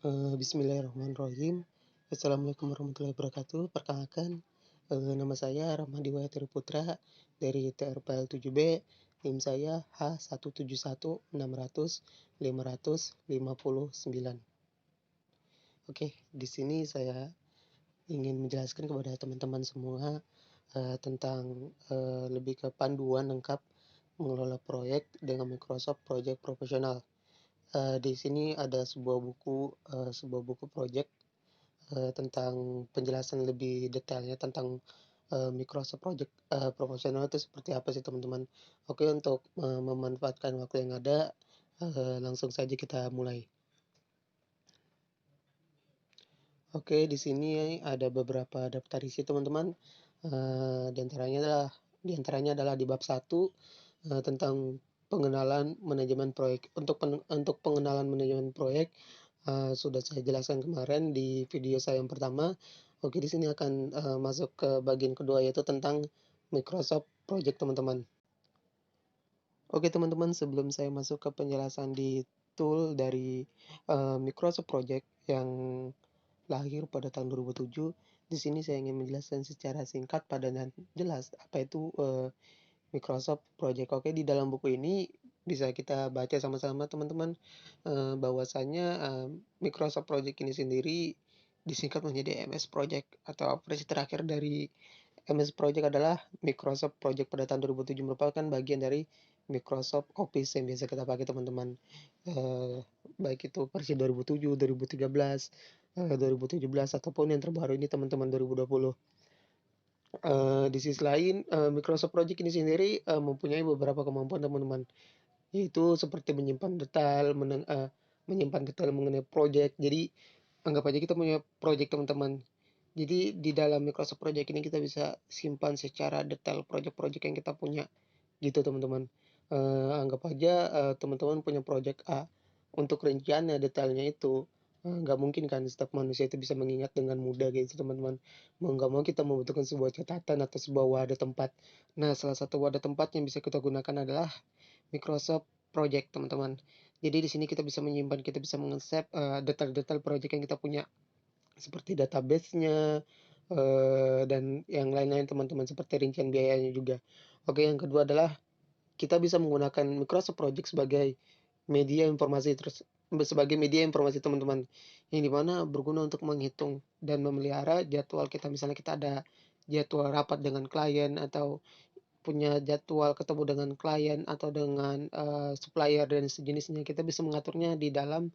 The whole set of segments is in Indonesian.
Bismillahirrahmanirrahim. Assalamualaikum warahmatullahi wabarakatuh. Perkenalkan, nama saya Rahmadi Wahid Putra dari TRPL 7B. NIM saya H171600559. Oke, di sini saya ingin menjelaskan kepada teman-teman semua tentang lebih ke panduan lengkap mengelola proyek dengan Microsoft Project Profesional. Di sini ada sebuah buku project tentang penjelasan lebih detailnya tentang Microsoft Project Profesional itu seperti apa sih teman-teman. Oke, untuk memanfaatkan waktu yang ada, langsung saja kita mulai. Oke, di sini ada beberapa daftar isi teman-teman. Di antaranya adalah di bab 1 tentang pengenalan manajemen proyek. Untuk pengenalan manajemen proyek sudah saya jelaskan kemarin di video saya yang pertama. Oke, di sini akan masuk ke bagian kedua, yaitu tentang Microsoft Project teman-teman. Oke teman-teman, sebelum saya masuk ke penjelasan di tool dari Microsoft Project yang lahir pada tahun 2007, di sini saya ingin menjelaskan secara singkat, padat dan jelas apa itu Microsoft Project. Oke, di dalam buku ini bisa kita baca sama-sama teman-teman, bahwasanya Microsoft Project ini sendiri disingkat menjadi MS Project, atau versi terakhir dari MS Project adalah Microsoft Project pada tahun 2007, merupakan bagian dari Microsoft Office yang biasa kita pakai teman-teman. Baik itu versi 2007, 2013, 2017 ataupun yang terbaru ini teman-teman 2020. Di sisi lain, Microsoft Project ini sendiri mempunyai beberapa kemampuan teman-teman, yaitu seperti menyimpan detail mengenai project. Jadi anggap aja kita punya project teman-teman. Jadi di dalam Microsoft Project ini kita bisa simpan secara detail project-project yang kita punya, gitu teman-teman. Anggap aja teman-teman punya project A, untuk rinciannya, detailnya itu nggak mungkin kan setiap manusia itu bisa mengingat dengan mudah gitu teman-teman. Mau nggak mau kita membutuhkan sebuah catatan atau sebuah wadah tempat. Nah, salah satu wadah tempat yang bisa kita gunakan adalah Microsoft Project teman-teman. Jadi di sini kita bisa menyimpan, kita bisa meng-save detail-detail project yang kita punya, seperti database-nya dan yang lain-lain teman-teman, seperti rincian biayanya juga. Oke, yang kedua adalah kita bisa menggunakan Microsoft Project sebagai media informasi, teman-teman, yang dimana berguna untuk menghitung dan memelihara jadwal kita. Misalnya kita ada jadwal rapat dengan klien, atau punya jadwal ketemu dengan klien atau dengan supplier dan sejenisnya, kita bisa mengaturnya di dalam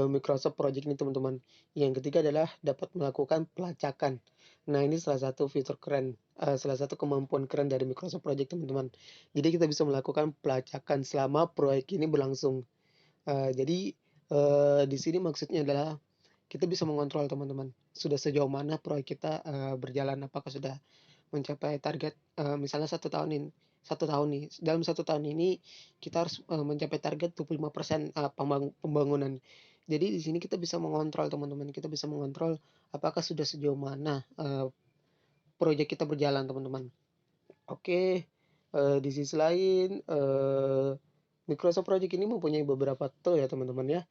Microsoft Project ini teman-teman. Yang ketiga adalah dapat melakukan pelacakan. Nah, ini salah satu fitur keren, salah satu kemampuan keren dari Microsoft Project teman-teman. Jadi kita bisa melakukan pelacakan selama proyek ini berlangsung. Jadi di sini maksudnya adalah kita bisa mengontrol teman-teman, sudah sejauh mana proyek kita berjalan, apakah sudah mencapai target. Misalnya satu tahun nih, dalam satu tahun ini kita harus mencapai target 25% pembangunan. Jadi di sini kita bisa mengontrol teman-teman, kita bisa mengontrol apakah sudah sejauh mana proyek kita berjalan teman-teman. Oke, di sisi lain Microsoft Project ini mempunyai beberapa tool ya teman-teman ya.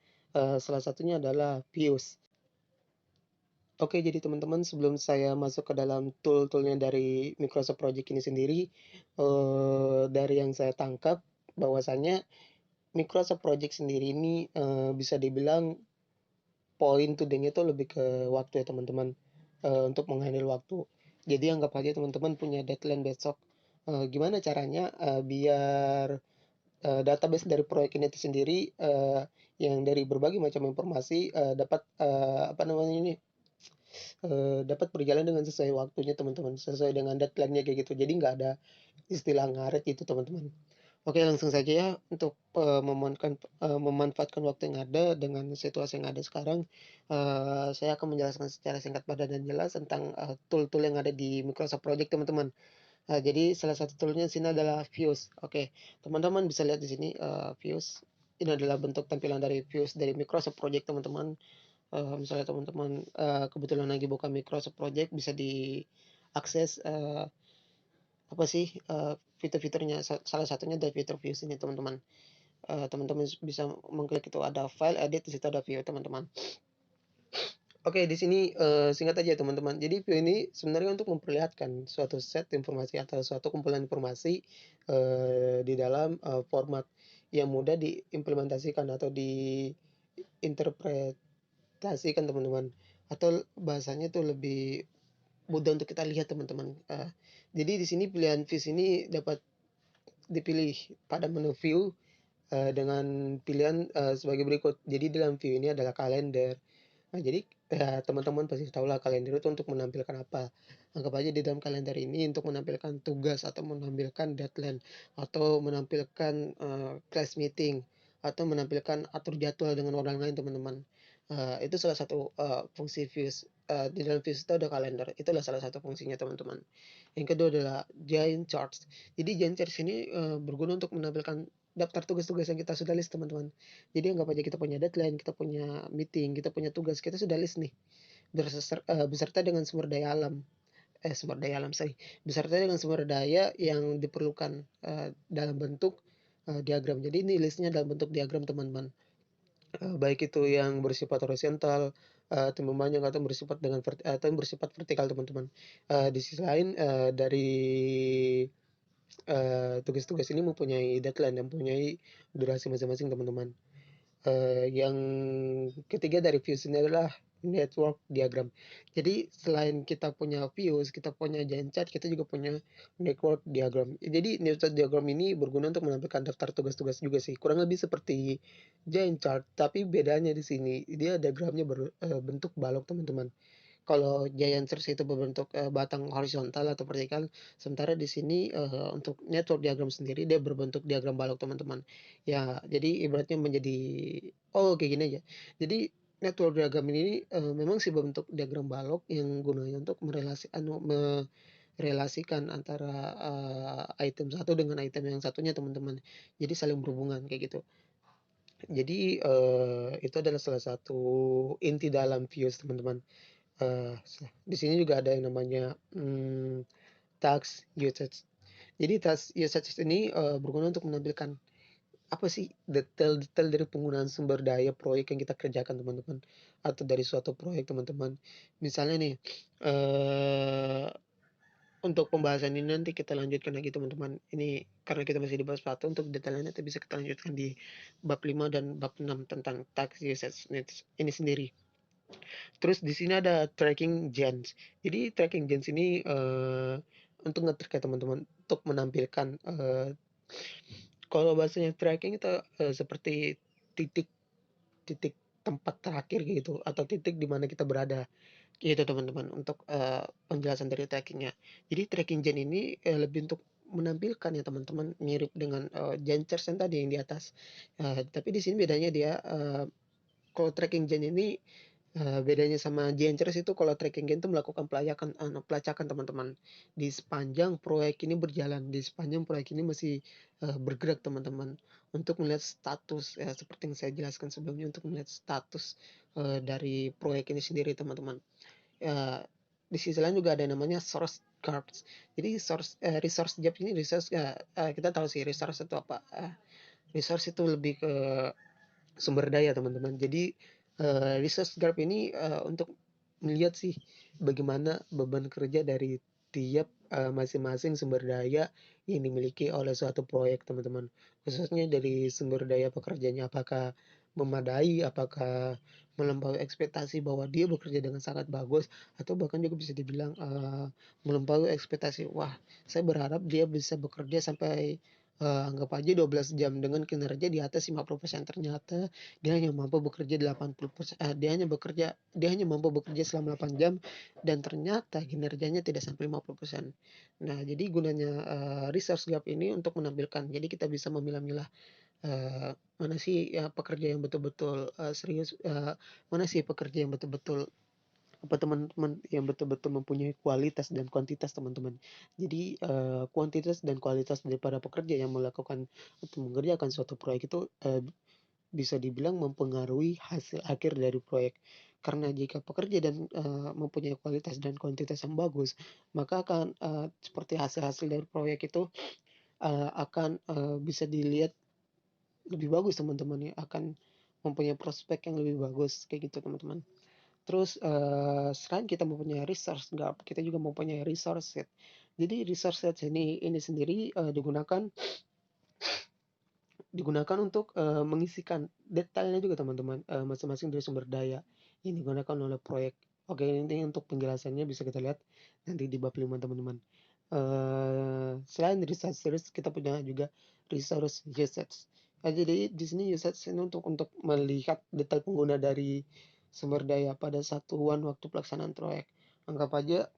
Salah satunya adalah Views. Oke, jadi teman-teman, sebelum saya masuk ke dalam tool-toolnya dari Microsoft Project ini sendiri, dari yang saya tangkap bahwasannya Microsoft Project sendiri ini bisa dibilang poin tudingnya itu lebih ke waktu ya teman-teman, untuk menghandle waktu. Jadi anggap aja teman-teman punya deadline besok. Gimana caranya biar database dari proyek ini itu sendiri, yang dari berbagai macam informasi dapat apa namanya ini, dapat berjalan dengan sesuai waktunya teman-teman, sesuai dengan deadline-nya kayak gitu. Jadi nggak ada istilah ngaret gitu teman-teman. Oke, langsung saja ya, untuk memanfaatkan waktu yang ada dengan situasi yang ada sekarang, saya akan menjelaskan secara singkat, padat dan jelas tentang tool-tool yang ada di Microsoft Project teman-teman. Jadi salah satu toolnya sini adalah Views. Oke, teman-teman bisa lihat di sini Views. Ini adalah bentuk tampilan dari Views dari Microsoft Project teman-teman. Misalnya teman-teman kebetulan lagi buka Microsoft Project, bisa diakses apa sih fitur-fiturnya. Salah satunya dari fitur Views ini teman-teman. teman-teman bisa mengklik itu ada file, edit, di situ ada view teman-teman. Oke, di sini, singkat aja teman-teman. Jadi view ini sebenarnya untuk memperlihatkan suatu set informasi atau suatu kumpulan informasi, di dalam, format yang mudah diimplementasikan atau diinterpretasikan teman-teman, atau bahasanya itu lebih mudah untuk kita lihat teman-teman. Jadi di sini pilihan views ini dapat dipilih pada menu view, dengan pilihan, sebagai berikut. Jadi dalam view ini adalah kalender. Nah, jadi, teman-teman pasti tahulah kalender itu untuk menampilkan apa. Anggap aja di dalam kalender ini untuk menampilkan tugas atau menampilkan deadline atau menampilkan, class meeting atau menampilkan atur jadwal dengan orang lain teman-teman. Itu salah satu, fungsi views, di dalam views itu ada kalender, itulah salah satu fungsinya teman-teman. Yang kedua adalah giant charts. Jadi giant charts ini, berguna untuk menampilkan daftar tugas-tugas yang kita sudah list teman-teman. Jadi anggap aja kita punya deadline, kita punya meeting, kita punya tugas, kita sudah list nih, beserta dengan sumber daya alam, sorry, beserta dengan sumber daya yang diperlukan, dalam bentuk, diagram. Jadi ini listnya dalam bentuk diagram teman-teman, baik itu yang bersifat horizontal, atau memanjang atau atau yang bersifat vertikal teman-teman. Di sisi lain, dari, tugas-tugas ini mempunyai deadline dan mempunyai durasi masing-masing teman-teman. Yang ketiga dari views ini adalah network diagram. Jadi selain kita punya views, kita punya giant chart, kita juga punya network diagram. Jadi network diagram ini berguna untuk menampilkan daftar tugas-tugas juga sih. Kurang lebih seperti giant chart, tapi bedanya di sini dia diagramnya berbentuk balok teman-teman. Kalau giant search itu berbentuk, batang horizontal atau vertikal, sementara di sini, untuk network diagram sendiri dia berbentuk diagram balok teman-teman. Ya, jadi ibaratnya kayak gini aja. Jadi network diagram ini, memang sih berbentuk diagram balok yang gunanya untuk merelasikan antara, item satu dengan item yang satunya teman-teman. Jadi saling berhubungan kayak gitu. Jadi, itu adalah salah satu inti dalam views teman-teman. Di sini juga ada yang namanya, task usage. Jadi task usage ini, berguna untuk menampilkan apa sih detail-detail dari penggunaan sumber daya proyek yang kita kerjakan teman-teman, atau dari suatu proyek teman-teman. Misalnya nih, eee, untuk pembahasan ini nanti kita lanjutkan lagi teman-teman. Ini karena kita masih di bab 1, untuk detailnya nanti bisa kita lanjutkan di bab 5 dan bab 6 tentang task usage needs ini sendiri. Terus di sini ada tracking gens. Jadi tracking gens ini, untuk nge-track ya teman-teman, untuk menampilkan, kalau bahasanya tracking itu, seperti titik titik tempat terakhir gitu, atau titik di mana kita berada, gitu teman-teman untuk, penjelasan dari tracking-nya. Jadi tracking gen ini, lebih untuk menampilkan ya teman-teman, mirip dengan, gen charts yang tadi yang di atas. Tapi di sini bedanya dia, kalau tracking gen ini, bedanya sama Gentres itu, kalau tracking gen itu melakukan pelacakan teman-teman. Di sepanjang proyek ini berjalan, di sepanjang proyek ini masih, bergerak teman-teman. Untuk melihat status, seperti yang saya jelaskan sebelumnya, untuk melihat status, dari proyek ini sendiri teman-teman. Eee, di sisi lain juga ada yang namanya source cards. Jadi resource Jobs ini kita tahu sih resource itu apa, resource itu lebih ke sumber daya teman-teman. Jadi, resource graph ini, untuk melihat sih bagaimana beban kerja dari tiap, masing-masing sumber daya yang dimiliki oleh suatu proyek teman-teman. Khususnya dari sumber daya pekerjanya apakah memadai, apakah melampaui ekspektasi bahwa dia bekerja dengan sangat bagus, atau bahkan juga bisa dibilang, melampaui ekspektasi. Wah, saya berharap dia bisa bekerja sampai, anggap aja 12 jam dengan kinerja di atas 50%, ternyata dia hanya mampu bekerja selama 8 jam dan ternyata kinerjanya tidak sampai 50%. Nah, jadi gunanya, resource gap ini untuk menampilkan, jadi kita bisa memilah-milah, mana sih ya pekerja yang betul-betul, serius, mana sih pekerja yang betul-betul teman-teman yang betul-betul mempunyai kualitas dan kuantitas teman-teman. Jadi, kuantitas dan kualitas daripada pekerja yang melakukan atau mengerjakan suatu proyek itu, bisa dibilang mempengaruhi hasil akhir dari proyek. Karena jika pekerja dan, mempunyai kualitas dan kuantitas yang bagus, maka akan, seperti hasil-hasil dari proyek itu, akan, bisa dilihat lebih bagus teman-teman ya, akan mempunyai prospek yang lebih bagus kayak gitu teman-teman. Terus, selain kita mempunyai resource gap, kita juga mempunyai resource set. Jadi resource set ini sendiri, digunakan untuk, mengisikan detailnya juga teman-teman, masing-masing dari sumber daya yang digunakan oleh proyek. Oke, ini untuk penjelasannya bisa kita lihat nanti di bab 5 teman-teman. Selain resources kita punya juga resource usage. Jadi di sini usage ini untuk melihat detail pengguna dari sumber daya pada satuan waktu pelaksanaan proyek. Anggap aja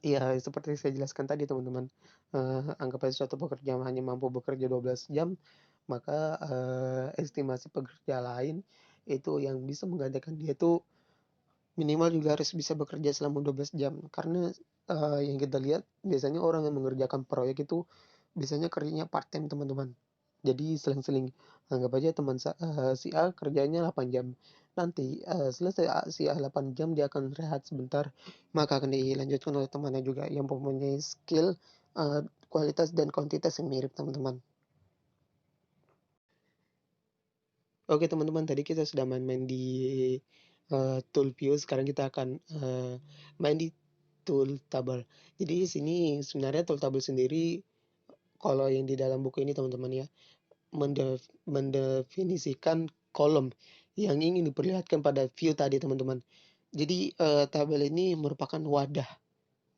ya seperti saya jelaskan tadi teman-teman, anggap aja suatu pekerja hanya mampu bekerja 12 jam, maka, estimasi pekerja lain itu yang bisa menggantikan dia itu minimal juga harus bisa bekerja selama 12 jam. Karena, yang kita lihat biasanya orang yang mengerjakan proyek itu biasanya kerjanya part-time teman-teman. Jadi seling-seling, anggap aja si A kerjanya 8 jam. Nanti, selesai si A 8 jam dia akan rehat sebentar, maka akan dilanjutkan oleh temannya juga yang mempunyai skill, kualitas dan kuantitas yang mirip teman-teman. Oke teman-teman, tadi kita sudah main-main di, tool view, sekarang kita akan, main di tool table. Jadi di sini sebenarnya tool table sendiri, kalau yang di dalam buku ini teman-teman ya, mendefinisikan kolom yang ingin diperlihatkan pada view tadi teman-teman. Jadi, tabel ini merupakan wadah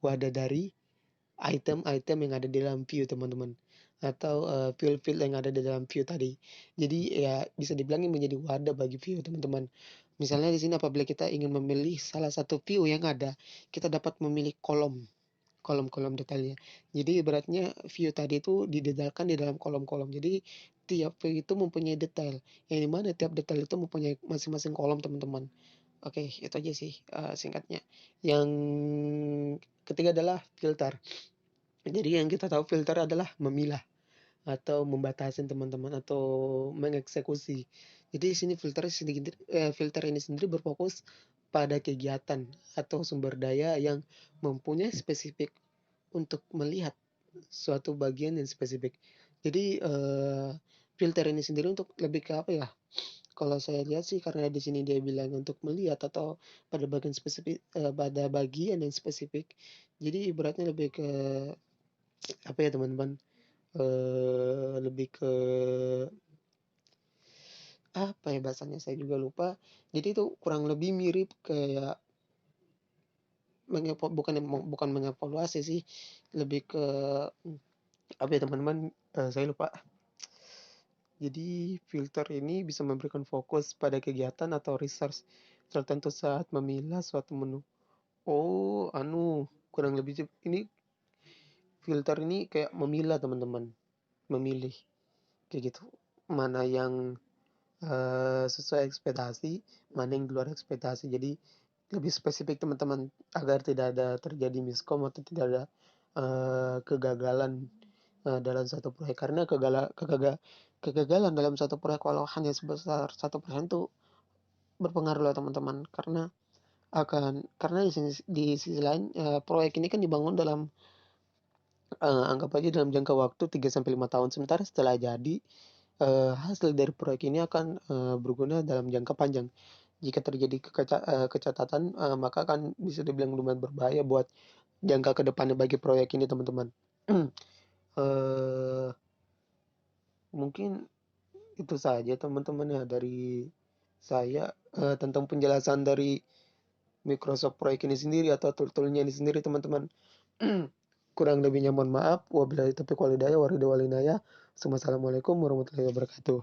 wadah dari item-item yang ada di dalam view teman-teman, atau, field-field yang ada di dalam view tadi. Jadi ya bisa dibilang ini menjadi wadah bagi view teman-teman. Misalnya di sini apabila kita ingin memilih salah satu view yang ada, kita dapat memilih kolom-kolom detailnya. Jadi ibaratnya view tadi itu didetailkan di dalam kolom-kolom. Jadi tiap view itu mempunyai detail, yang di mana tiap detail itu mempunyai masing-masing kolom teman-teman. Oke, itu aja sih, singkatnya. Yang ketiga adalah filter. Jadi yang kita tahu filter adalah memilah atau membatasi teman-teman atau mengeksekusi. Jadi di sini filter ini sendiri berfokus pada kegiatan atau sumber daya yang mempunyai spesifik untuk melihat suatu bagian yang spesifik. Jadi, filter ini sendiri untuk lebih ke apa ya, kalau saya lihat sih karena di sini dia bilang untuk melihat atau pada bagian yang spesifik. Jadi ibaratnya lebih ke apa ya teman-teman, lebih ke apa ya bahasanya saya juga lupa. Jadi itu kurang lebih mirip kayak bukan mengevaluasi sih, lebih ke apa ya teman-teman, saya lupa. Jadi filter ini bisa memberikan fokus pada kegiatan atau research tertentu saat memilah suatu menu. Oh, kurang lebih ini filter ini kayak memilah teman-teman, memilih kayak gitu. Mana yang sesuai ekspektasi, mana yang di luar ekspektasi. Jadi lebih spesifik teman-teman agar tidak ada terjadi miskom atau tidak ada kegagalan dalam satu proyek. Karena kegagalan dalam satu proyek walau hanya sebesar 1% itu berpengaruh loh teman-teman. Karena di sisi lain proyek ini kan dibangun dalam anggap aja dalam jangka waktu 3 sampai 5 tahun. Sementara setelah jadi hasil dari proyek ini akan berguna dalam jangka panjang. Jika terjadi kecacatan, maka akan bisa dibilang lumayan berbahaya buat jangka ke depannya bagi proyek ini teman-teman. Eee, Mungkin itu saja teman-teman ya dari saya, tentang penjelasan dari Microsoft Project ini sendiri atau tool-tool-nya ini sendiri teman-teman. Kurang lebihnya mohon maaf. Wabillahi taufiq wal hidayah. Wassalamualaikum warahmatullahi wabarakatuh.